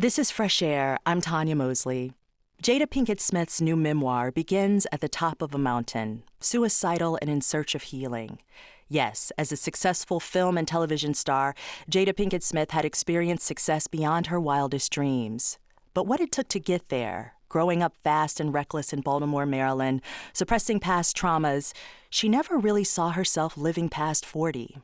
This is Fresh Air. I'm Tonya Mosley. Jada Pinkett Smith's new memoir begins at the top of a mountain, suicidal and in search of healing. Yes, as a successful film and television star, Jada Pinkett Smith had experienced success beyond her wildest dreams. But what it took to get there, growing up fast and reckless in Baltimore, Maryland, suppressing past traumas, she never really saw herself living past 40.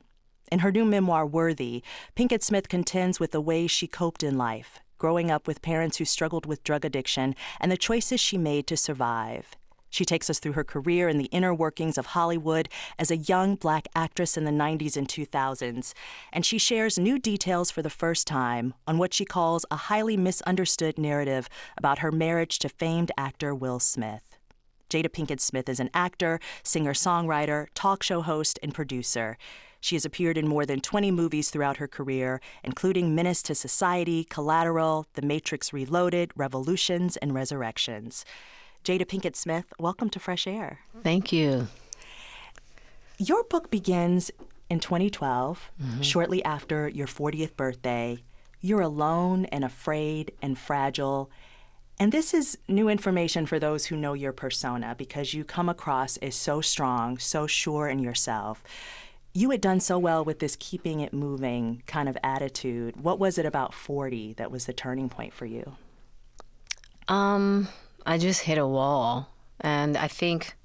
In her new memoir, Worthy, Pinkett Smith contends with the ways she coped in life, growing up with parents who struggled with drug addiction and the choices she made to survive. She takes us through her career and the inner workings of Hollywood as a young Black actress in the 90s and 2000s, and she shares new details for the first time on what she calls a highly misunderstood narrative about her marriage to famed actor Will Smith. Jada Pinkett Smith is an actor, singer-songwriter, talk show host, and producer. She has appeared in more than 20 movies throughout her career, including Menace to Society, Collateral, The Matrix Reloaded, Revolutions, and Resurrections. Jada Pinkett Smith, welcome to Fresh Air. Thank you. Your book begins in 2012, shortly after your 40th birthday. You're alone and afraid and fragile. And this is new information for those who know your persona because you come across as so strong, so sure in yourself. You had done so well with this keeping it moving kind of attitude. What was it about 40 that was the turning point for you? I just hit a wall, and I think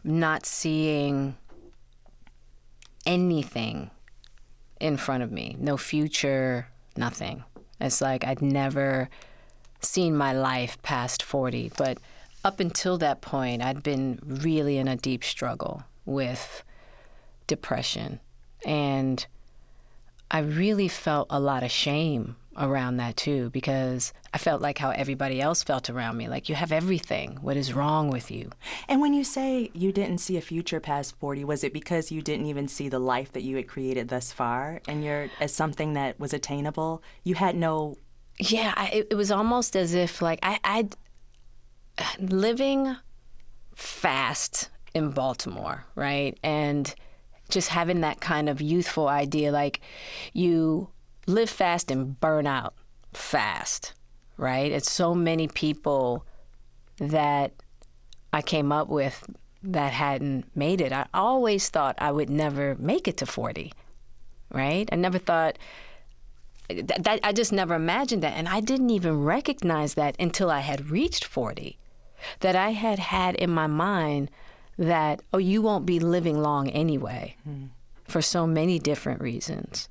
not seeing anything in front of me, no future, nothing. It's like I'd never seen my life past 40, but up until that point, I'd been really in a deep struggle with depression, and I really felt a lot of shame around that too, because I felt like how everybody else felt around me, like you have everything. What is wrong with you? And when you say you didn't see a future past 40, was it because you didn't even see the life that you had created thus far and as something that was attainable? You had no... Yeah, it was almost as if like I'd living fast in Baltimore, right? And just having that kind of youthful idea, like you live fast and burn out fast, right? It's so many people that I came up with that hadn't made it. I always thought I would never make it to 40, right? I never thought, that I just never imagined that. And I didn't even recognize that until I had reached 40, that I had in my mind that, oh, you won't be living long anyway, for so many different reasons.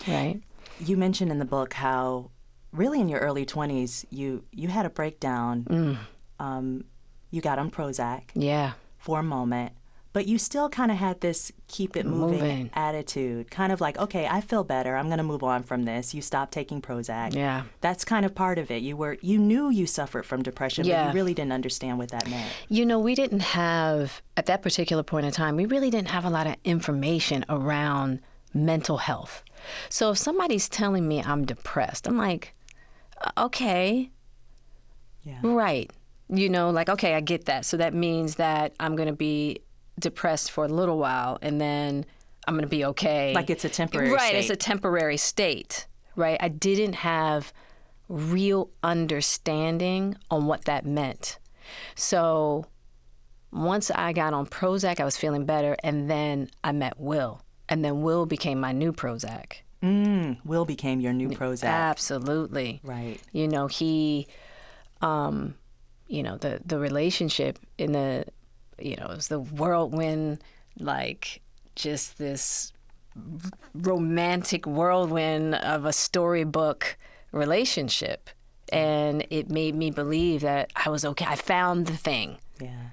Right? You mentioned in the book how really in your early 20s, you had a breakdown. You got on Prozac for a moment, but you still kind of had this keep it moving attitude, kind of like, okay, I feel better. I'm going to move on from this. You stopped taking Prozac. Yeah. That's kind of part of it. You knew you suffered from depression, but you really didn't understand what that meant. You know, we didn't have, at that particular point in time, we really didn't have a lot of information around mental health. So if somebody's telling me I'm depressed, I'm like, okay, right. You know, like, okay, I get that. So that means that I'm going to be depressed for a little while and then I'm going to be okay. Like it's a temporary state. Right, it's a temporary state, right? I didn't have real understanding on what that meant. So once I got on Prozac, I was feeling better, and then I met Will. And then Will became my new Prozac. Will became your new Prozac. Absolutely. Right. You know, he, you know, the relationship in the, you know, it was the whirlwind, like just this romantic whirlwind of a storybook relationship. And it made me believe that I was okay. I found the thing. Yeah.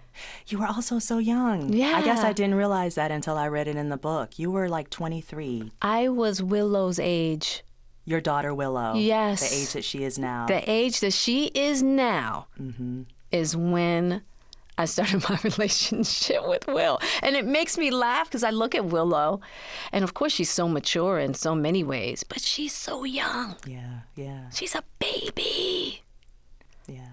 You were also so young. Yeah. I guess I didn't realize that until I read it in the book. You were like 23. I was Willow's age. Your daughter Willow. Yes. The age that she is now. The age that she is now is when I started my relationship with Will. And it makes me laugh because I look at Willow, and of course she's so mature in so many ways, but she's so young. Yeah, yeah. She's a baby. Yeah.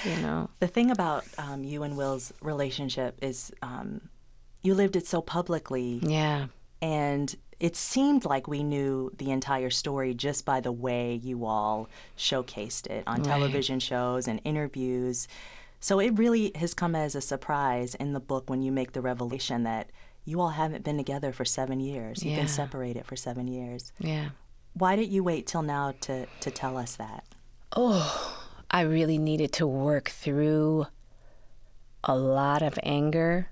You know, the thing about you and Will's relationship is you lived it so publicly. Yeah. And it seemed like we knew the entire story just by the way you all showcased it on television shows and interviews. So it really has come as a surprise in the book when you make the revelation that you all haven't been together for 7 years. You've been separated for 7 years. Yeah. Why did you wait till now to tell us that? Oh, I really needed to work through a lot of anger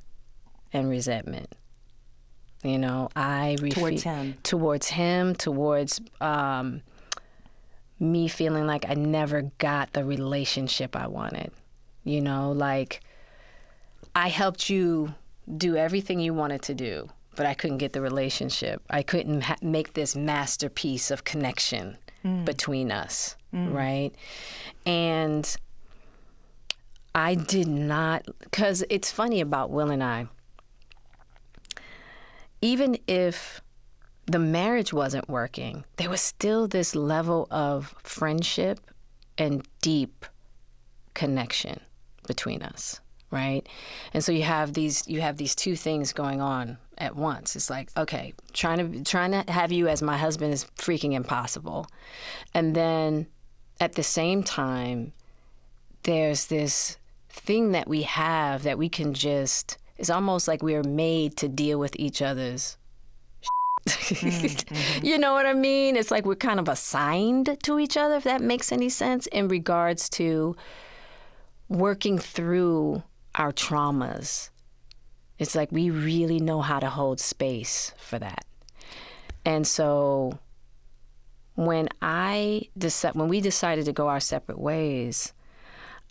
and resentment. You know, towards him, towards me feeling like I never got the relationship I wanted. You know, like I helped you do everything you wanted to do, but I couldn't get the relationship. I couldn't make this masterpiece of connection between us, right? And I did not, because it's funny about Will and I, even if the marriage wasn't working, there was still this level of friendship and deep connection between us, right? And so you have these two things going on at once. It's like, okay, trying to have you as my husband is freaking impossible. And then at the same time, there's this thing that we have that we can just, it's almost like we are made to deal with each other's You know what I mean? It's like we're kind of assigned to each other, if that makes any sense, in regards to working through our traumas. It's like we really know how to hold space for that. And so when we decided to go our separate ways,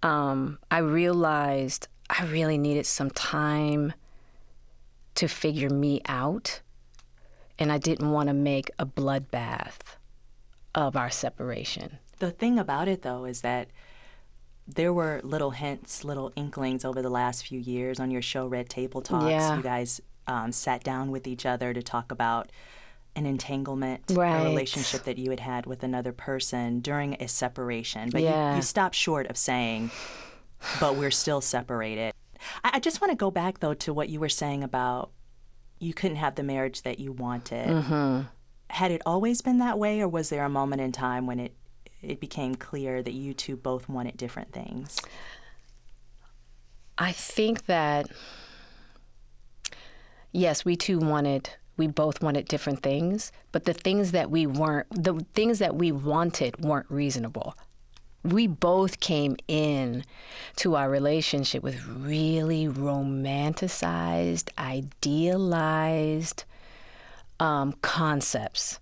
I realized I really needed some time to figure me out. And I didn't want to make a bloodbath of our separation. The thing about it, though, is that there were little hints, little inklings over the last few years on your show, Red Table Talks. Yeah. You guys sat down with each other to talk about an entanglement, right. a relationship that you had had with another person during a separation. But yeah. you stopped short of saying, but we're still separated. I just want to go back, though, to what you were saying about you couldn't have the marriage that you wanted. Mm-hmm. Had it always been that way, or was there a moment in time when it became clear that you two both wanted different things? I think that, yes, we both wanted different things, but the things that we wanted weren't reasonable. We both came in to our relationship with really romanticized, idealized concepts,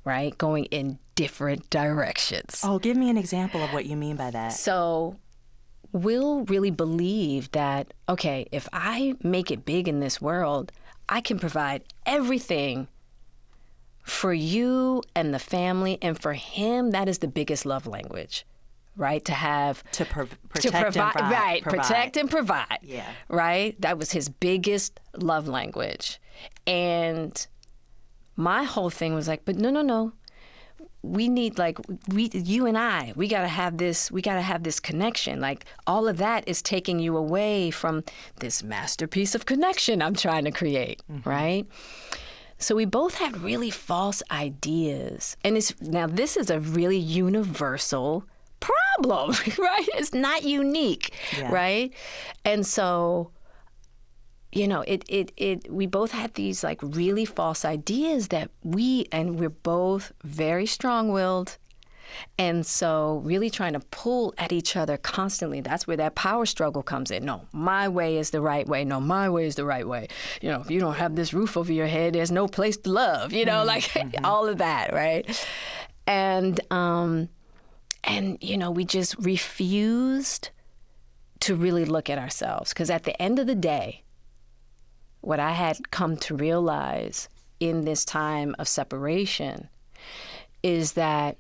right? Going in different directions. Oh, give me an example of what you mean by that. So Will really believed that, okay, if I make it big in this world, I can provide everything for you and the family. And for him, that is the biggest love language. Right, protect and provide. Right, protect and provide. Yeah. Right, that was his biggest love language, and my whole thing was like, but no. We need you and I. We gotta have this. We gotta have this connection. Like all of that is taking you away from this masterpiece of connection I'm trying to create. Mm-hmm. Right. So we both had really false ideas, and this is a really universal problem, right? It's not unique, yeah. Right? And so, we both had these like really false ideas that we're both very strong-willed. And so really trying to pull at each other constantly. That's where that power struggle comes in. No, my way is the right way. No, my way is the right way. If you don't have this roof over your head, there's no place to love, mm-hmm. All of that, right? And we just refused to really look at ourselves. Because at the end of the day, what I had come to realize in this time of separation is that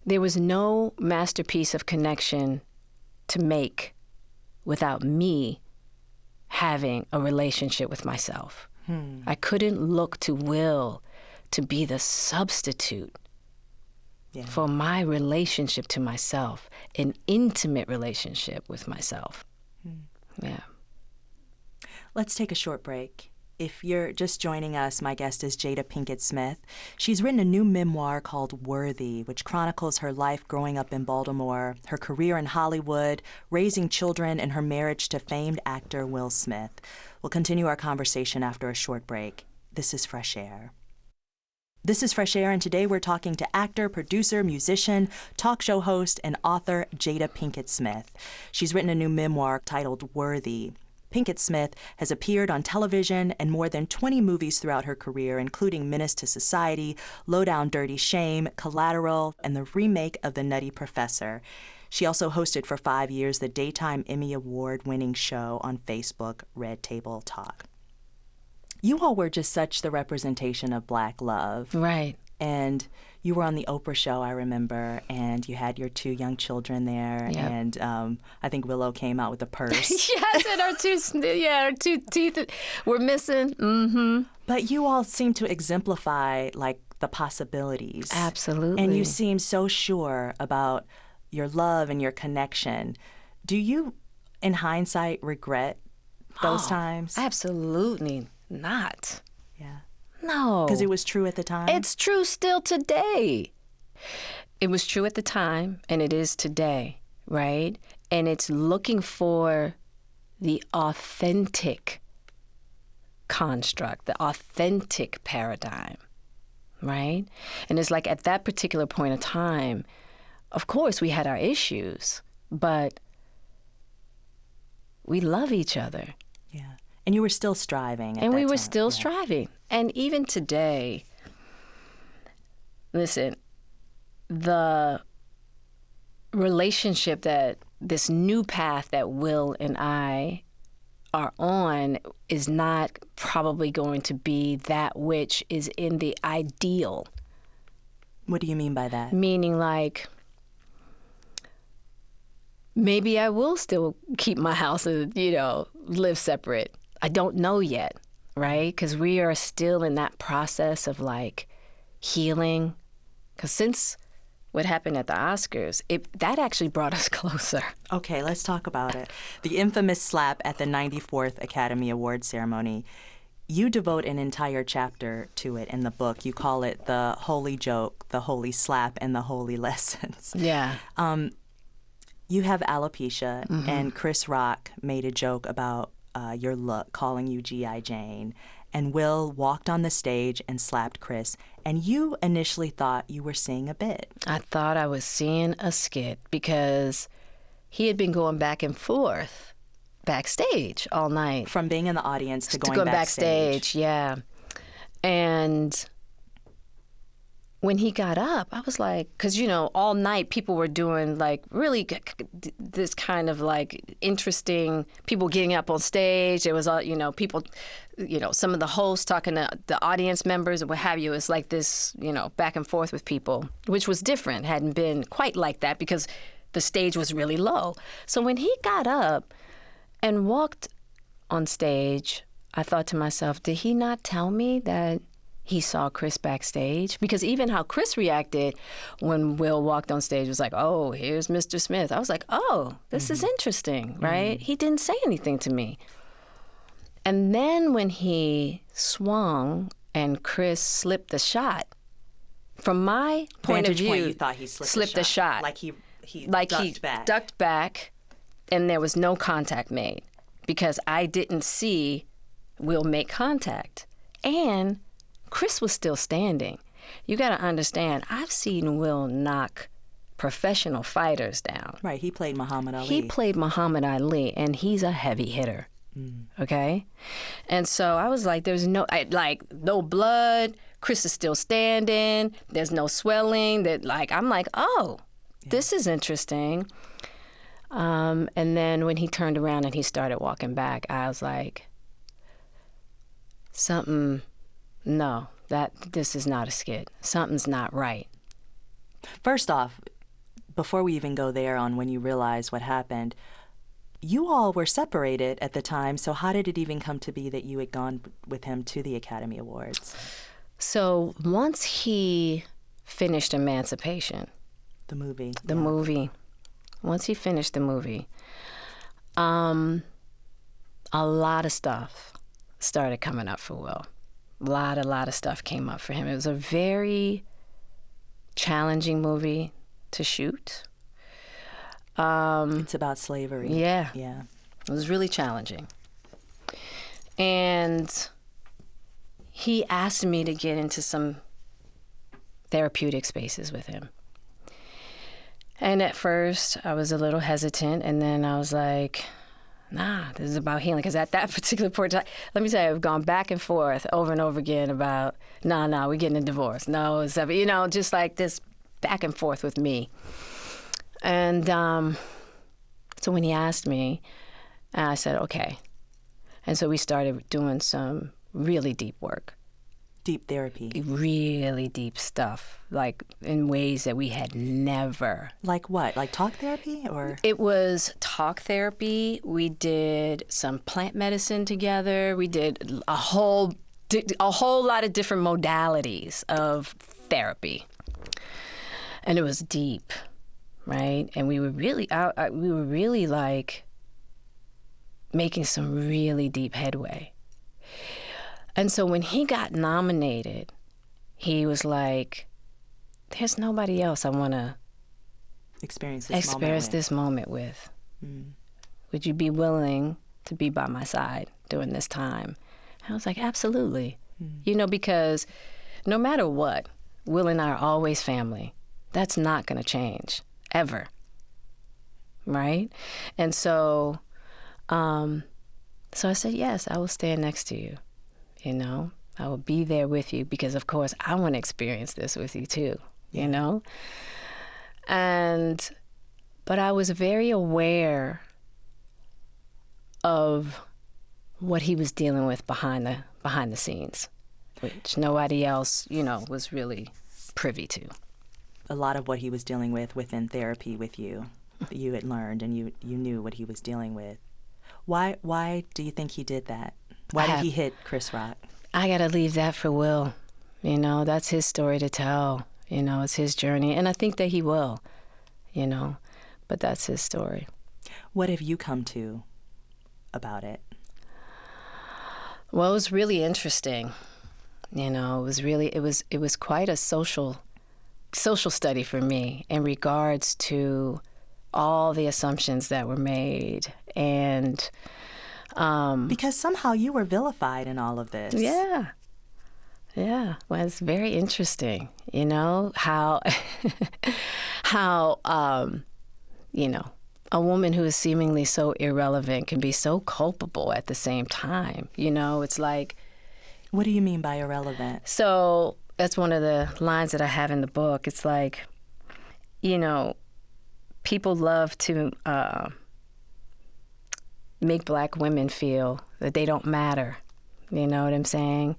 there was no masterpiece of connection to make without me having a relationship with myself. I couldn't look to Will to be the substitute for my relationship to myself, an intimate relationship with myself. Yeah. Let's take a short break. If you're just joining us, my guest is Jada Pinkett Smith. She's written a new memoir called Worthy, which chronicles her life growing up in Baltimore, her career in Hollywood, raising children, and her marriage to famed actor Will Smith. We'll continue our conversation after a short break. This is Fresh Air. This is Fresh Air, and today we're talking to actor, producer, musician, talk show host, and author Jada Pinkett Smith. She's written a new memoir titled Worthy. Pinkett Smith has appeared on television and more than 20 movies throughout her career, including Menace to Society, Low Down Dirty Shame, Collateral, and the remake of The Nutty Professor. She also hosted for 5 years the daytime Emmy Award-winning show on Facebook, Red Table Talk. You all were just such the representation of Black love. Right. And you were on the Oprah show, I remember, and you had your 2 young children there, Yep. and I think Willow came out with a purse. Yes, and our two teeth were missing. Mm-hmm. But you all seem to exemplify, like, the possibilities. Absolutely. And you seem so sure about your love and your connection. Do you, in hindsight, regret those times? Absolutely not. Yeah. No. Because it was true at the time? It's true still today. It was true at the time, and it is today, right? And it's looking for the authentic construct, the authentic paradigm, right? And it's like at that particular point in time, of course, we had our issues, but we love each other. Yeah. And you were still striving at And that we were time. still Yeah. striving. And even today, listen, the relationship that this new path that Will and I are on is not probably going to be that which is in the ideal. What do you mean by that? Meaning, like, maybe I will still keep my house and, live separate. I don't know yet, right? Because we are still in that process of, like, healing. Because since what happened at the Oscars, that actually brought us closer. Okay, let's talk about it. The infamous slap at the 94th Academy Awards ceremony. You devote an entire chapter to it in the book. You call it the holy joke, the holy slap, and the holy lessons. Yeah. You have alopecia, and Chris Rock made a joke about your look, calling you G.I. Jane. And Will walked on the stage and slapped Chris. And you initially thought you were seeing a bit. I thought I was seeing a skit because he had been going back and forth backstage all night. From being in the audience to going backstage. Yeah. And when he got up, I was like, because, all night people were doing, like, really this kind of, like, interesting, people getting up on stage. There was, people, some of the hosts talking to the audience members and what have you. It was like this, back and forth with people, which was different. Hadn't been quite like that because the stage was really low. So when he got up and walked on stage, I thought to myself, did he not tell me that he saw Chris backstage? Because even how Chris reacted when Will walked on stage was like, oh, here's Mr. Smith. I was like, oh, this is interesting, right? He didn't say anything to me. And then when he swung and Chris slipped the shot, from my point of view, you thought he slipped the shot. Like he ducked back, and there was no contact made because I didn't see Will make contact. And Chris was still standing. You got to understand, I've seen Will knock professional fighters down. Right, he played Muhammad Ali. He played Muhammad Ali, and he's a heavy hitter. Okay? And so I was like, there's no blood. Chris is still standing. There's no swelling. I'm like, oh, this is interesting. And then when he turned around and he started walking back, I was like, no, this is not a skit. Something's not right. First off, before we even go there on when you realized what happened, you all were separated at the time, so how did it even come to be that you had gone with him to the Academy Awards? So once he finished Emancipation, the movie, once he finished the movie, a lot of stuff started coming up for Will. A lot of stuff came up for him. It was a very challenging movie to shoot. It's about slavery. Yeah. Yeah. It was really challenging. And he asked me to get into some therapeutic spaces with him. And at first, I was a little hesitant, and then I was like, nah, this is about healing. Because at that particular point, let me tell you, I've gone back and forth over and over again about, nah, we're getting a divorce. No, it's, just like this back and forth with me. And so when he asked me, I said, okay. And so we started doing some really deep work. Deep therapy. Really deep stuff, like in ways that we had never. Like what? Like talk therapy or? It was talk therapy. We did some plant medicine together. We did a whole lot of different modalities of therapy. And it was deep, right? And we were really like making some really deep headway. And so when he got nominated, he was like, there's nobody else I want to experience this moment with. Mm. Would you be willing to be by my side during this time? And I was like, absolutely. Mm. Because no matter what, Will and I are always family. That's not going to change, ever. Right? And so, I said, yes, I will stand next to you. I will be there with you because, of course, I want to experience this with you too, But I was very aware of what he was dealing with behind the scenes, which nobody else, was really privy to. A lot of what he was dealing with within therapy with you, you had learned and you knew what he was dealing with. Why do you think he did that? Why did he hit Chris Rock? I got to leave that for Will. That's his story to tell. It's his journey. And I think that he will, but that's his story. What have you come to about it? Well, it was really interesting. It was quite a social study for me in regards to all the assumptions that were made. And because somehow you were vilified in all of this. Yeah. Well, it's very interesting, how a woman who is seemingly so irrelevant can be so culpable at the same time. It's like... What do you mean by irrelevant? So that's one of the lines that I have in the book. It's like, people love to make Black women feel that they don't matter. You know what I'm saying?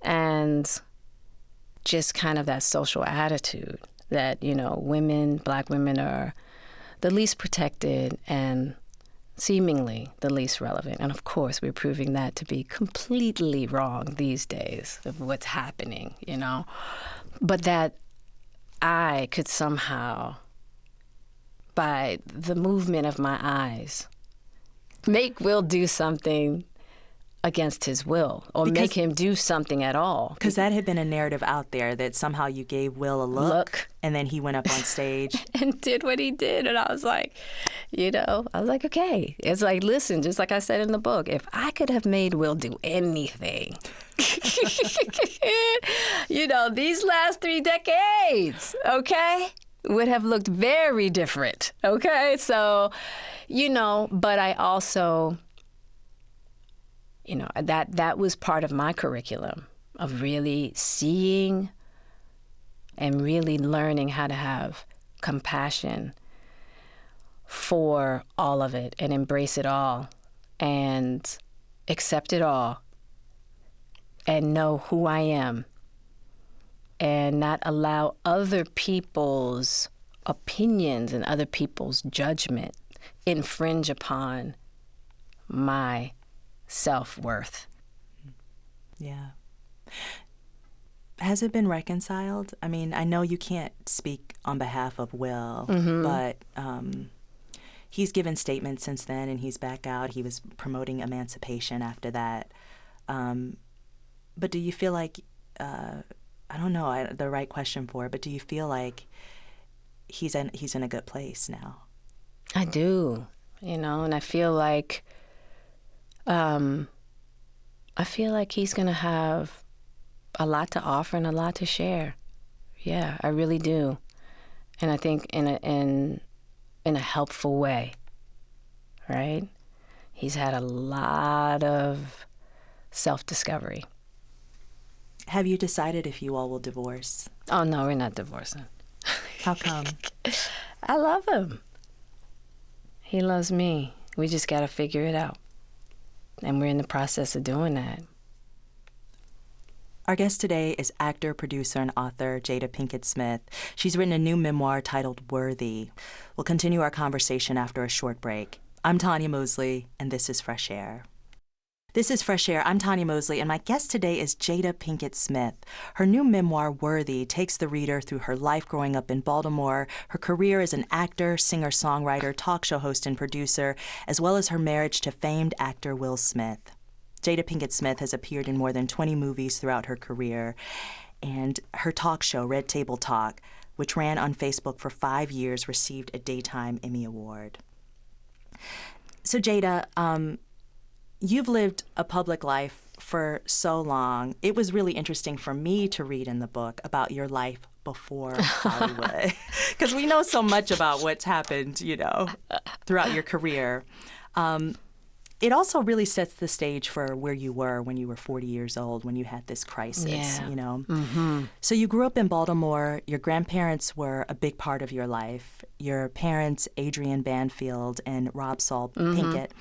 And just kind of that social attitude that, Black women are the least protected and seemingly the least relevant. And of course, we're proving that to be completely wrong these days of what's happening, But that I could somehow, by the movement of my eyes, make Will do something against his will or make him do something at all. Because that had been a narrative out there that somehow you gave Will a look and then he went up on stage. And did what he did. And I was like, okay. It's like, listen, just like I said in the book, if I could have made Will do anything, these last 3 decades, okay, would have looked very different, okay? So, but I also... that was part of my curriculum of really seeing and really learning how to have compassion for all of it and embrace it all and accept it all and know who I am and not allow other people's opinions and other people's judgment infringe upon my self-worth. Yeah. Has it been reconciled? I mean, I know you can't speak on behalf of Will, but he's given statements since then and he's back out. He was promoting emancipation after that. But do you feel like, I don't know the right question for it, but do you feel like he's in a good place now? I do, and I feel like he's going to have a lot to offer and a lot to share. Yeah, I really do. And I think in a helpful way, right? He's had a lot of self-discovery. Have you decided if you all will divorce? Oh, no, we're not divorcing. How come? I love him. He loves me. We just got to figure it out. And we're in the process of doing that. Our guest today is actor, producer, and author Jada Pinkett Smith. She's written a new memoir titled Worthy. We'll continue our conversation after a short break. I'm Tonya Mosley, and this is Fresh Air. This is Fresh Air. I'm Tonya Mosley, and my guest today is Jada Pinkett Smith. Her new memoir, Worthy, takes the reader through her life growing up in Baltimore, her career as an actor, singer-songwriter, talk show host, and producer, as well as her marriage to famed actor Will Smith. Jada Pinkett Smith has appeared in more than 20 movies throughout her career, and her talk show, Red Table Talk, which ran on Facebook for 5 years, received a Daytime Emmy Award. So, Jada, you've lived a public life for so long. It was really interesting for me to read in the book about your life before Hollywood, because we know so much about what's happened, throughout your career. It also really sets the stage for where you were when you were 40 years old, when you had this crisis, Mm-hmm. So you grew up in Baltimore. Your grandparents were a big part of your life. Your parents, Adrienne Banfield and Rob Saul Pinkett,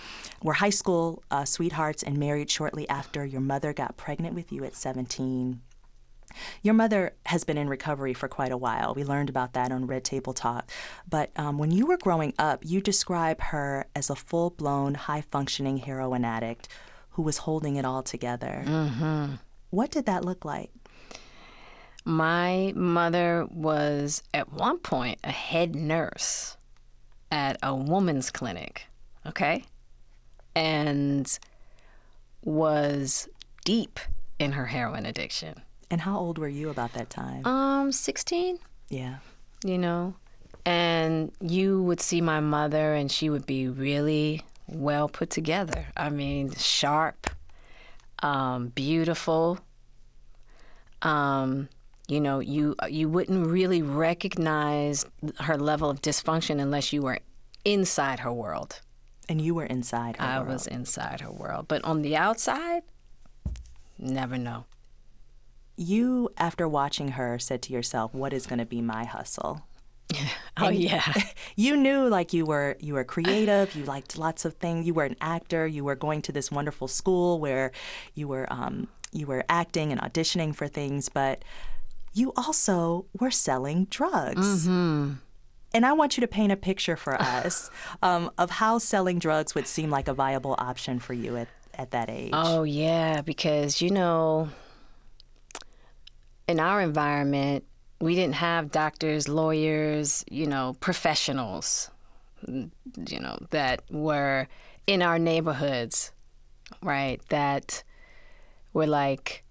were high school sweethearts and married shortly after your mother got pregnant with you at 17. Your mother has been in recovery for quite a while. We learned about that on Red Table Talk. But when you were growing up, you describe her as a full-blown, high-functioning heroin addict who was holding it all together. Mm-hmm. What did that look like? My mother was, at one point, a head nurse at a woman's clinic, okay? And was deep in her heroin addiction. And how old were you about that time? 16. Yeah. And you would see my mother and she would be really well put together. I mean, sharp, beautiful. You wouldn't really recognize her level of dysfunction unless you were inside her world. And you were inside her world. I was inside her world. But on the outside, never know. You, after watching her, said to yourself, what is going to be my hustle? Yeah. You knew you were creative, you liked lots of things, you were an actor, you were going to this wonderful school where you were acting and auditioning for things, but you also were selling drugs. Mm-hmm. And I want you to paint a picture for us of how selling drugs would seem like a viable option for you at that age. Oh, yeah, because, in our environment, we didn't have doctors, lawyers, professionals, that were in our neighborhoods, right? That were like,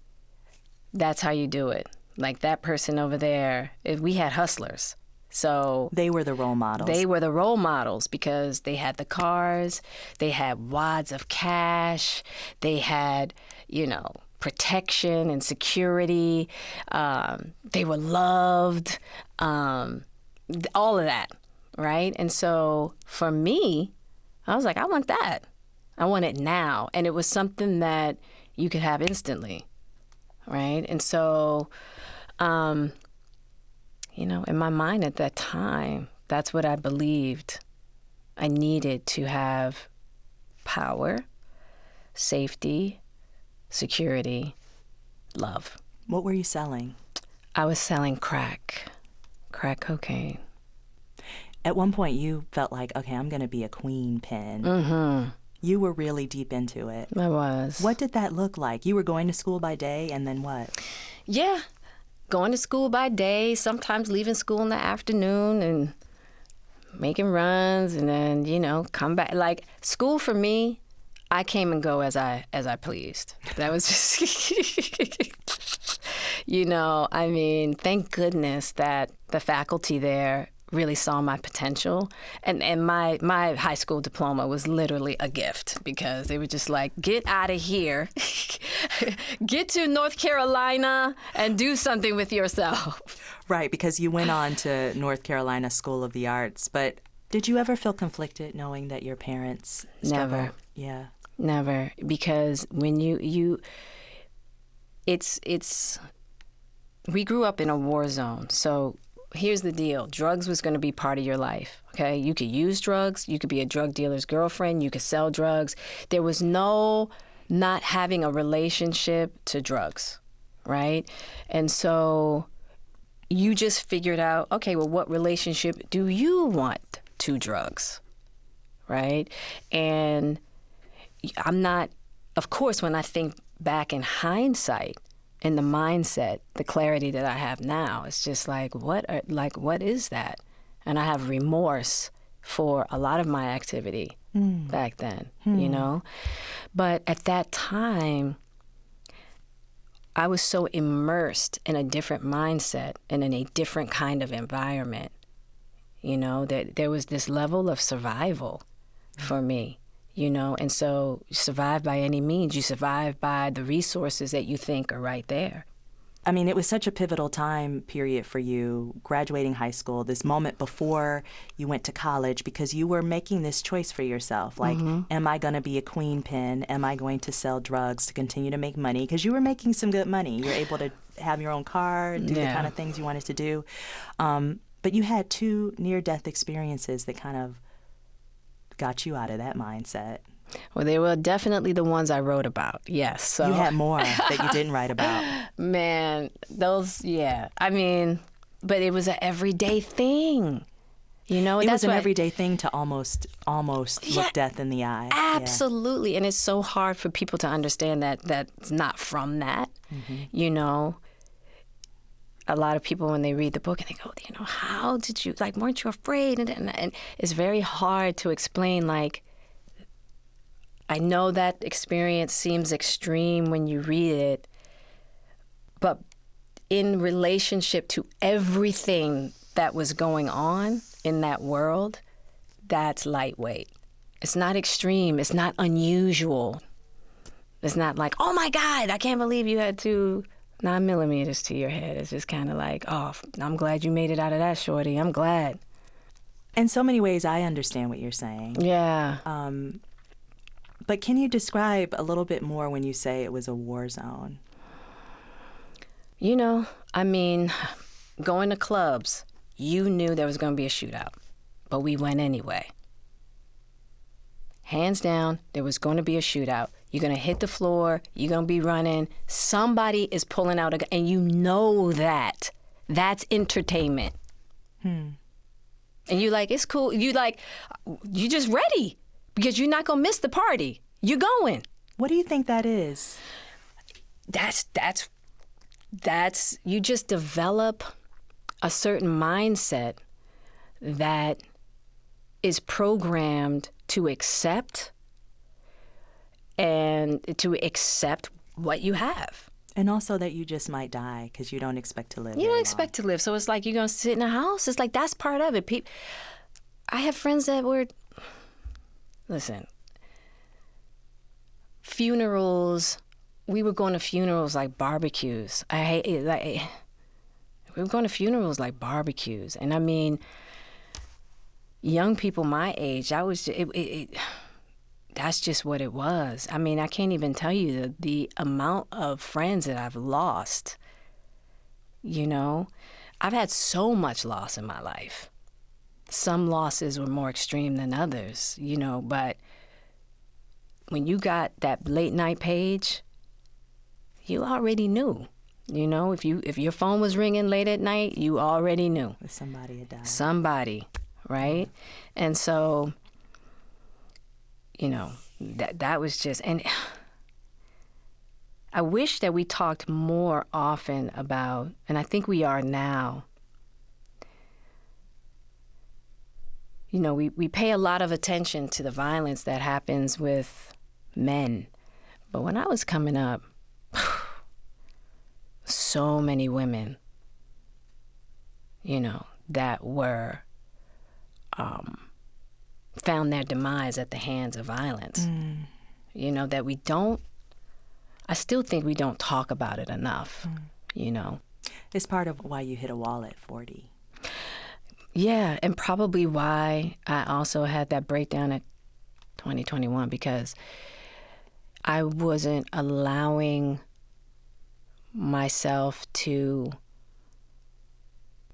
that's how you do it. Like that person over there, we had hustlers. So they were the role models. They were the role models because they had the cars, they had wads of cash, they had, protection and security. They were loved, all of that, right? And so for me, I was like, I want that. I want it now. And it was something that you could have instantly, right? And so, in my mind at that time, that's what I believed. I needed to have power, safety, security, love. What were you selling? I was selling crack cocaine. At one point, you felt like, okay, I'm going to be a queen pin. Mm-hmm. You were really deep into it. I was. What did that look like? You were going to school by day, and then what? Yeah, going to school by day, sometimes leaving school in the afternoon and making runs, and then, come back. Like, school for me, I came and go as I pleased. That was just, I mean, thank goodness that the faculty there really saw my potential. And my high school diploma was literally a gift because they were just like, get out of here, get to North Carolina and do something with yourself. Right, because you went on to North Carolina School of the Arts. But did you ever feel conflicted knowing that your parents struggled? Never. Yeah. Never. Because when we grew up in a war zone. So here's the deal. Drugs was going to be part of your life, okay? You could use drugs. You could be a drug dealer's girlfriend. You could sell drugs. There was no not having a relationship to drugs, right? And so you just figured out, okay, well, what relationship do you want to drugs, right? And I'm not, of course, when I think back in hindsight, in the mindset, the clarity that I have now, it's just like, what is that? And I have remorse for a lot of my activity back then, But at that time, I was so immersed in a different mindset and in a different kind of environment, that there was this level of survival for me. And so survive by any means. You survive by the resources that you think are right there. I mean, it was such a pivotal time period for you, graduating high school, this moment before you went to college, because you were making this choice for yourself. Like, am I going to be a queen pin? Am I going to sell drugs to continue to make money? Because you were making some good money. You're able to have your own car, do the kind of things you wanted to do. But you had 2 near-death experiences that kind of got you out of that mindset. Well, they were definitely the ones I wrote about, yes. So. You had more that you didn't write about. Man, those, yeah. I mean, but it was an everyday thing. It was an everyday thing to almost look death in the eye. Absolutely. Yeah. And it's so hard for people to understand that that's not from that, A lot of people, when they read the book, and they go, how did you, weren't you afraid? And it's very hard to explain, I know that experience seems extreme when you read it, but in relationship to everything that was going on in that world, that's lightweight. It's not extreme. It's not unusual. It's not like, oh my God, I can't believe you had 2 9mm to your head. It's just kind of like, oh, I'm glad you made it out of that, shorty. I'm glad. In so many ways, I understand what you're saying. Yeah. But can you describe a little bit more when you say it was a war zone? I mean, going to clubs, you knew there was going to be a shootout, but we went anyway. Hands down, there was going to be a shootout. You're going to hit the floor. You're going to be running. Somebody is pulling out a gun, and you know that. That's entertainment. And you it's cool. You just ready because you're not going to miss the party. You're going. What do you think that is? That's you just develop a certain mindset that is programmed to accept what you have. And also that you just might die because you don't expect to live. You don't expect to live. So it's like you're going to sit in a house. It's like that's part of it. I have friends that were, listen, funerals, we were going to funerals like barbecues. We were going to funerals like barbecues. And I mean, young people my age, that's just what it was. I mean, I can't even tell you the amount of friends that I've lost. I've had so much loss in my life. Some losses were more extreme than others, but when you got that late night page, you already knew. If your phone was ringing late at night, you already knew. Somebody had died. Somebody, right? And so, that was just, and I wish that we talked more often about, and I think we are now, we pay a lot of attention to the violence that happens with men. But when I was coming up, so many women, that were found their demise at the hands of violence. That we don't, I still think we don't talk about it enough, It's part of why you hit a wall at 40. Yeah, and probably why I also had that breakdown at 2021, because I wasn't allowing myself to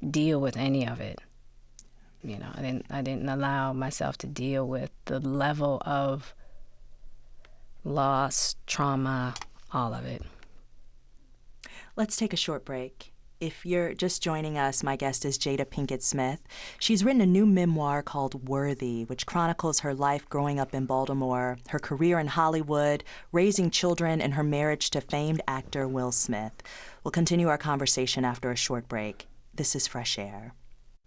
deal with any of it. I didn't allow myself to deal with the level of loss, trauma, all of it. Let's take a short break. If you're just joining us, my guest is Jada Pinkett Smith. She's written a new memoir called Worthy, which chronicles her life growing up in Baltimore, her career in Hollywood, raising children, and her marriage to famed actor Will Smith. We'll continue our conversation after a short break. This is Fresh Air.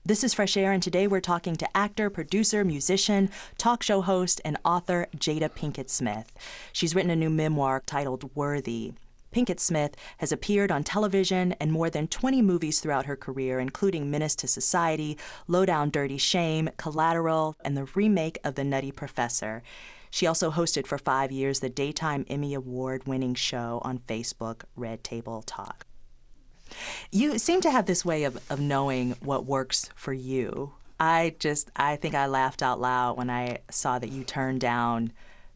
This is Fresh Air, and today we're talking to actor, producer, musician, talk show host, and author Jada Pinkett Smith. She's written a new memoir titled Worthy. Pinkett Smith has appeared on television and more than 20 movies throughout her career, including Menace to Society, Low Down Dirty Shame, Collateral, and the remake of The Nutty Professor. She also hosted for 5 years the daytime Emmy Award-winning show on Facebook, Red Table Talk. You seem to have this way of knowing what works for you. I think I laughed out loud when I saw that you turned down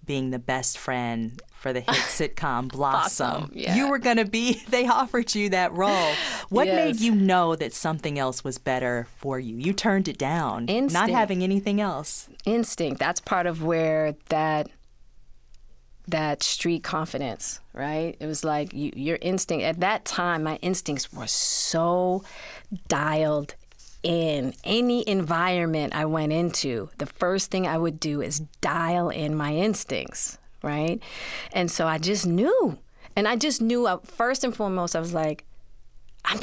being the best friend for the hit sitcom Blossom. Yeah. You were going to be, they offered you that role. What made you know that something else was better for you? You turned it down, Instinct. Not having anything else. Instinct. That's part of where that street confidence, right? It was like your instinct. At that time, my instincts were so dialed in. Any environment I went into, the first thing I would do is dial in my instincts, right? And so I just knew. And I just knew, first and foremost, I was like, I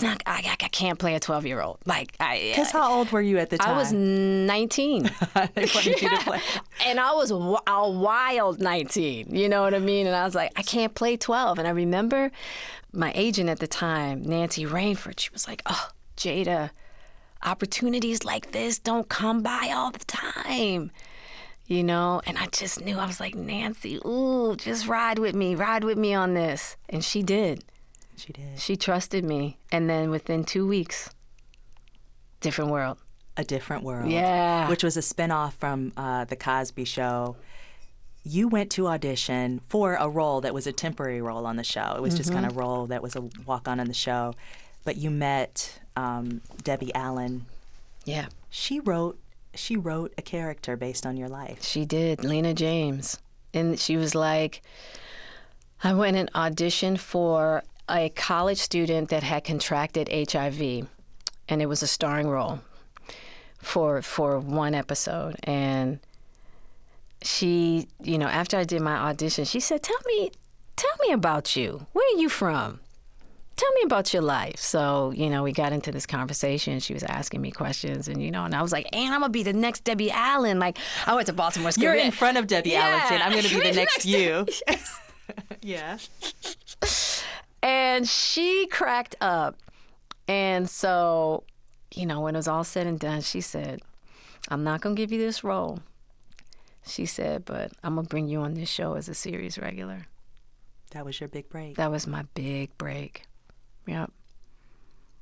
can't play a 12-year-old. Because how old were you at the time? I was 19. They wanted you to play. And I was a wild 19, you know what I mean? And I was like, I can't play 12. And I remember my agent at the time, Nancy Rainford, she was like, oh, Jada, opportunities like this don't come by all the time, And I just knew, I was like, Nancy, ooh, just ride with me on this. And she did. She did. She trusted me. And then within 2 weeks, different world. A Different World. Yeah. Which was a spinoff from The Cosby Show. You went to audition for a role that was a temporary role on the show. It was just kind of a role that was a walk-on the show. But you met Debbie Allen. Yeah. She wrote a character based on your life. She did, Lena James. And she was like, I went and auditioned for a college student that had contracted HIV, and it was a starring role for one episode. And she, after I did my audition, she said, tell me about you. Where are you from? Tell me about your life. So, we got into this conversation. She was asking me questions, and, and I was like, and I'm going to be the next Debbie Allen. Like, I went to Baltimore School. You're in front of Debbie Allen saying, I'm going to be the next you. Yes. Yeah. And she cracked up. And so, when it was all said and done, she said, I'm not going to give you this role. She said, but I'm going to bring you on this show as a series regular. That was your big break. That was my big break. Yep.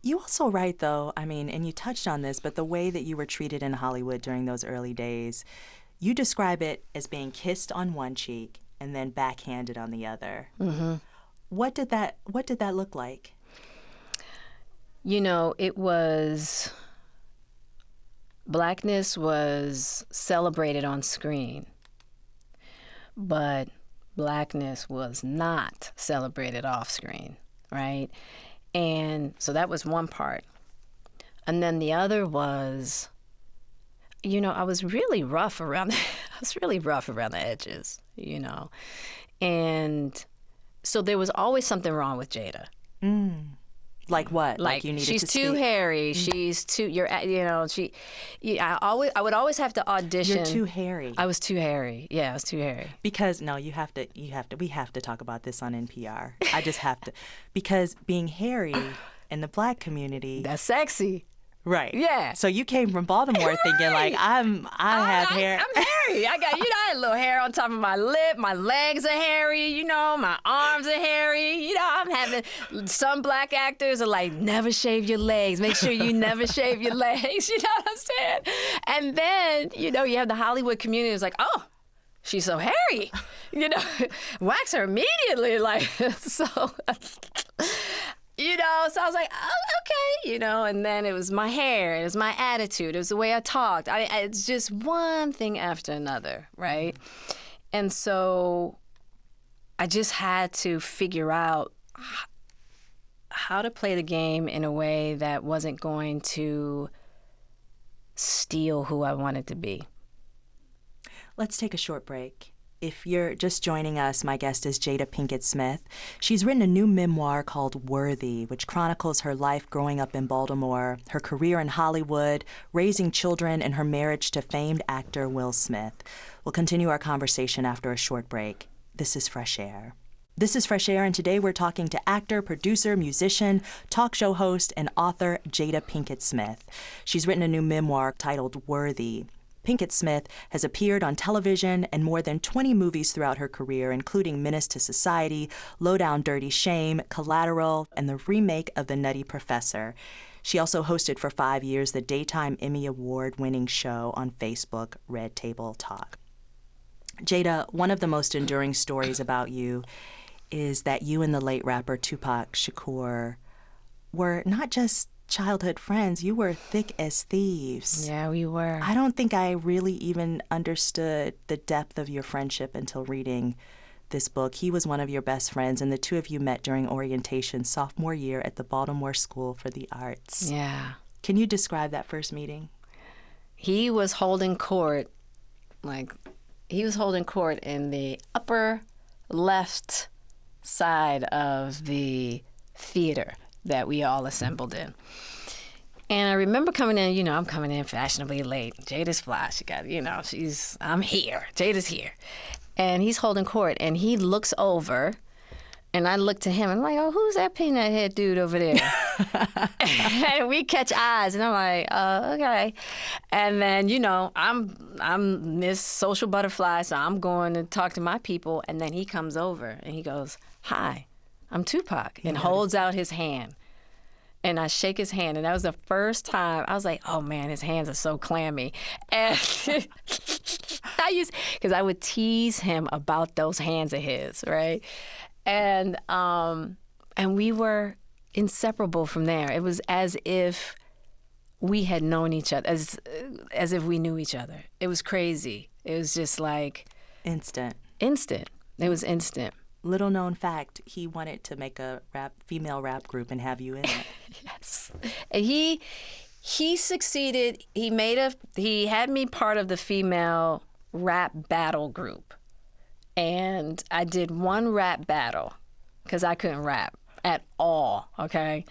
You also write, though, and you touched on this, but the way that you were treated in Hollywood during those early days, you describe it as being kissed on one cheek and then backhanded on the other. Mm-hmm. What did that look like? It was, Blackness was celebrated on screen, but Blackness was not celebrated off screen, right? And so that was one part. And then the other was, I was really rough around the edges, And so there was always something wrong with Jada. Like what? Like you needed she's to too speak? hairy. She's too. I would always have to audition. You're too hairy. I was too hairy. Yeah, I was too hairy. Because no, we have to talk about this on NPR. I just have to, because being hairy in the Black community, That's sexy. right? Yeah. So you came from Baltimore thinking like I have hair. I'm hairy. I had a little hair on top of my lip. My legs are hairy. My arms are hairy. I'm having some Black actors are like, never shave your legs. Make sure you never shave your legs. You know what I'm saying? And then you have the Hollywood community that's like, oh, she's so hairy. Wax her immediately. Like so. So I was like, oh, okay, and then it was my hair, it was my attitude, it was the way I talked. It's just one thing after another, right? And so I just had to figure out how to play the game in a way that wasn't going to steal who I wanted to be. Let's take a short break. If you're just joining us, my guest is Jada Pinkett Smith. She's written a new memoir called Worthy, which chronicles her life growing up in Baltimore, her career in Hollywood, raising children, and her marriage to famed actor Will Smith. We'll continue our conversation after a short break. This is Fresh Air. This is Fresh Air, and today we're talking to actor, producer, musician, talk show host, and author Jada Pinkett Smith. She's written a new memoir titled Worthy. Pinkett Smith has appeared on television and more than 20 movies throughout her career, including Menace to Society, Low Down Dirty Shame, Collateral, and the remake of The Nutty Professor. She also hosted for 5 years the daytime Emmy Award-winning show on Facebook, Red Table Talk. Jada, one of the most enduring stories about you is that you and the late rapper Tupac Shakur were not just childhood friends, you were thick as thieves. Yeah, we were. I don't think I really even understood the depth of your friendship until reading this book. He was one of your best friends, and the two of you met during orientation sophomore year at the Baltimore School for the Arts. Yeah. Can you describe that first meeting? He was holding court, in the upper left side of the theater that we all assembled in. And I remember coming in, I'm coming in fashionably late. Jada's fly. She got, I'm here. Jada's here. And he's holding court, and he looks over, and I look to him, and I'm like, oh, who's that peanut head dude over there? And we catch eyes, and I'm like, okay. And then, I'm Miss Social Butterfly, so I'm going to talk to my people, and then he comes over, and he goes, hi, I'm Tupac, and holds out his hand. And I shake his hand, and that was the first time I was like, oh man, his hands are so clammy. And because I would tease him about those hands of his, right? And we were inseparable from there. It was as if we had known each other, as if we knew each other. It was crazy. It was just like Instant. It was instant. Little known fact, he wanted to make a female rap group and have you in it. Yes. And he succeeded. He had me part of the female rap battle group. And I did one rap battle because I couldn't rap at all, okay?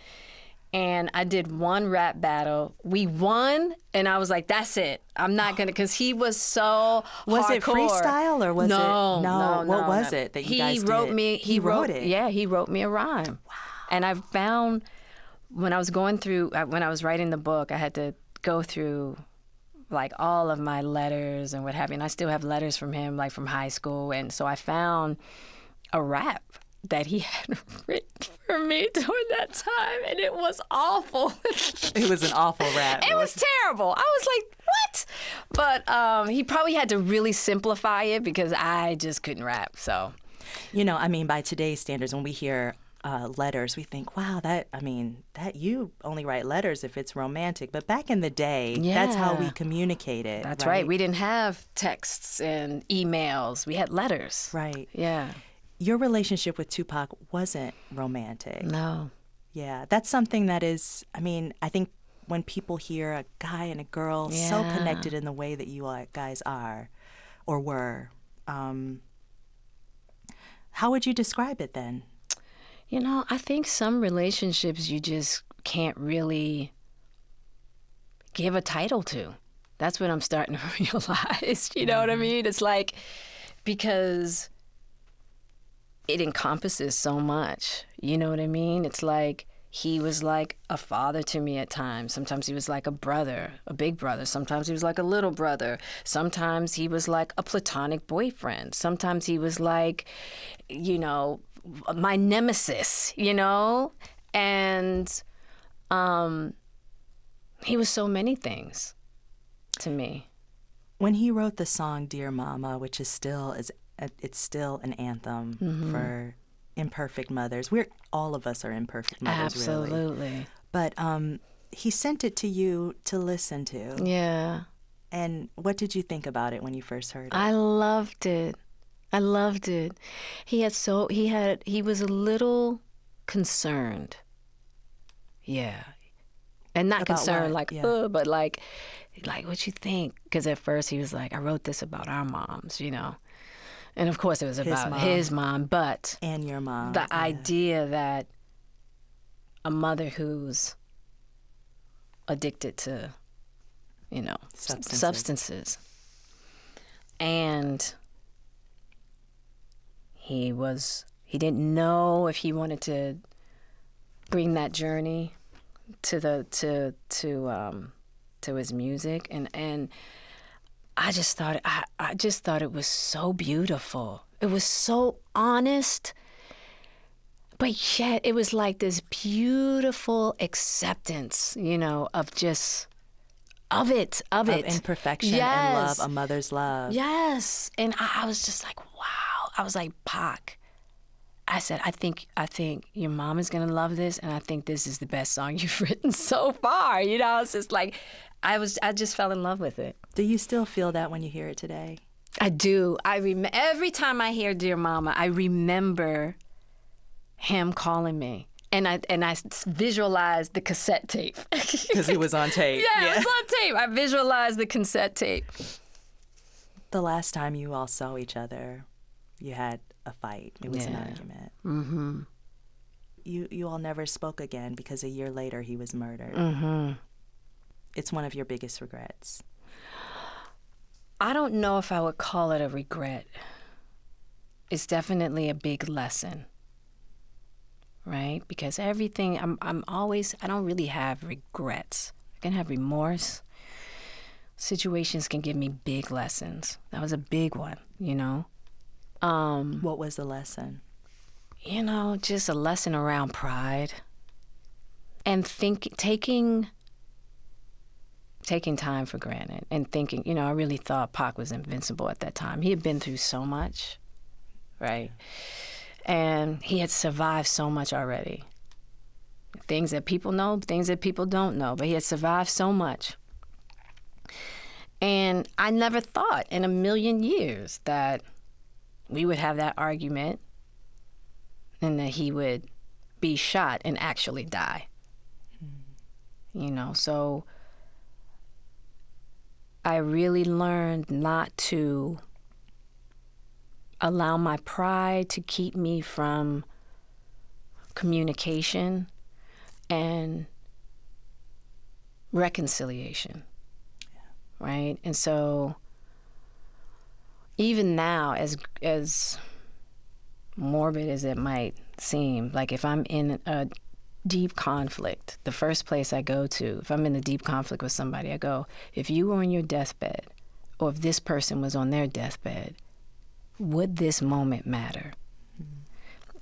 And I did one rap battle. We won, and I was like, that's it. I'm not going to, because he was so Was hardcore. it freestyle or was it? No. What was it that you guys did? He wrote it? Yeah, he wrote me a rhyme. Wow. And I found, when I was writing the book, I had to go through all of my letters and what have you. And I still have letters from him, from high school. And so I found a rap that he had written for me during that time, and it was awful. It was an awful rap. It was terrible. I was like, what? But he probably had to really simplify it because I just couldn't rap, so. By today's standards, when we hear letters, we think, wow, that you only write letters if it's romantic. But back in the day, that's how we communicated. That's right. We didn't have texts and emails. We had letters. Right. Yeah. Your relationship with Tupac wasn't romantic. No. Yeah, that's something that is, I think when people hear a guy and a girl so connected in the way that you guys are or were, how would you describe it then? I think some relationships you just can't really give a title to. That's what I'm starting to realize. You know what I mean? It's like, because it encompasses so much. You know what I mean? It's like, he was like a father to me at times. Sometimes he was like a brother, a big brother. Sometimes he was like a little brother. Sometimes he was like a platonic boyfriend. Sometimes he was like, my nemesis, And he was so many things to me. When he wrote the song "Dear Mama," which it's still an anthem for imperfect mothers. All of us are imperfect mothers, Absolutely. Really. But he sent it to you to listen to. Yeah. And what did you think about it when you first heard it? I loved it. He was a little concerned. Yeah. And not About concerned what? but like what you think? Because at first he was like, I wrote this about our moms, And of course it was about his mom, but... And your mom. The idea that a mother who's addicted to, substances. And he didn't know if he wanted to bring that journey to his music. And I just thought it was so beautiful. It was so honest, but yet it was like this beautiful acceptance, of it. Of imperfection and love, a mother's love. Yes. And I was just like, wow. I was like, Pac. I said, I think your mom is going to love this, and I think this is the best song you've written so far. It's just like, I just fell in love with it. Do you still feel that when you hear it today? I do. Every time I hear Dear Mama, I remember him calling me. And I visualize the cassette tape. Because he was on tape. Yeah, it was on tape. I visualized the cassette tape. The last time you all saw each other, you had a fight. It was an argument. Mm-hmm. You all never spoke again because a year later he was murdered. Mm-hmm. It's one of your biggest regrets. I don't know if I would call it a regret. It's definitely a big lesson. Right? Because everything, I don't really have regrets. I can have remorse. Situations can give me big lessons. That was a big one, What was the lesson? Just a lesson around pride. And taking time for granted and thinking, I really thought Pac was invincible at that time. He had been through so much, right? And he had survived so much already. Things that people know, things that people don't know, but he had survived so much. And I never thought in a million years that we would have that argument and that he would be shot and actually die. So I really learned not to allow my pride to keep me from communication and reconciliation, right? And so even now, as morbid as it might seem, like if I'm in a deep conflict, the first place I go to, if I'm in a deep conflict with somebody, I go, if you were on your deathbed, or if this person was on their deathbed, would this moment matter?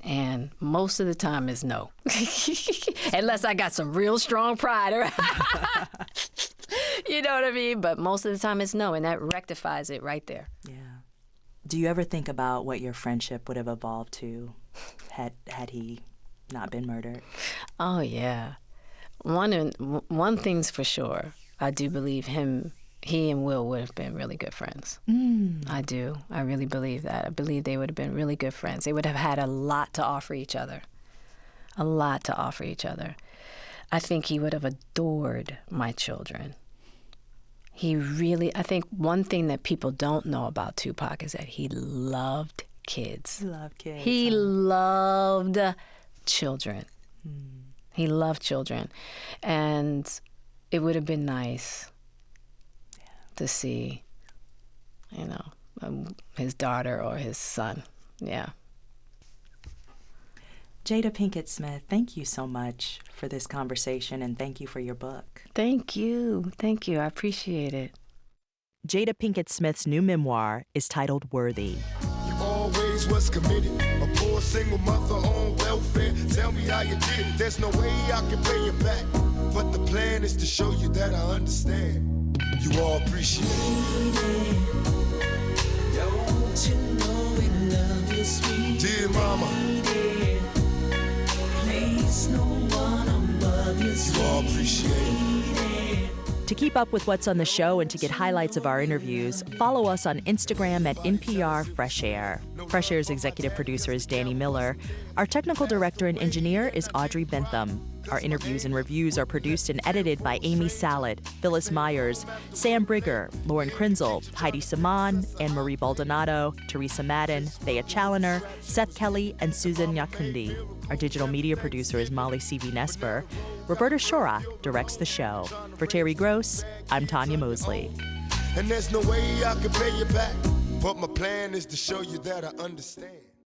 And most of the time is no. Unless I got some real strong pride. You know what I mean? But most of the time it's no, and that rectifies it right there. Yeah. Do you ever think about what your friendship would have evolved to had he not been murdered? Oh, yeah. One thing's for sure. I do believe he and Will would have been really good friends. I do. I really believe that. I believe they would have been really good friends. They would have had a lot to offer each other. A lot to offer each other. I think he would have adored my children. I think one thing that people don't know about Tupac is that he loved kids. He loved kids. He loved children. He loved children. And it would have been nice to see, his daughter or his son. Yeah. Jada Pinkett Smith, thank you so much for this conversation, and thank you for your book. Thank you. Thank you. I appreciate it. Jada Pinkett Smith's new memoir is titled Worthy. You always was committed. A poor single mother on welfare. Tell me how you did it. There's no way I can pay you back. But the plan is to show you that I understand. You all appreciate it. Don't you know we love you, sweet dear mama. Place no one above you, you all appreciate it. To keep up with what's on the show and to get highlights of our interviews, follow us on Instagram at NPR Fresh Air. Fresh Air's executive producer is Danny Miller. Our technical director and engineer is Audrey Bentham. Our interviews and reviews are produced and edited by Amy Salad, Phyllis Myers, Sam Brigger, Lauren Krenzel, Heidi Saman, Anne-Marie Baldonado, Teresa Madden, Thea Challoner, Seth Kelly, and Susan Nyakundi. Our digital media producer is Molly C.V. Nesper. Roberta Shorak directs the show. For Terry Gross, I'm Tonya Mosley. And there's no way I can pay you back, but my plan is to show you that I understand.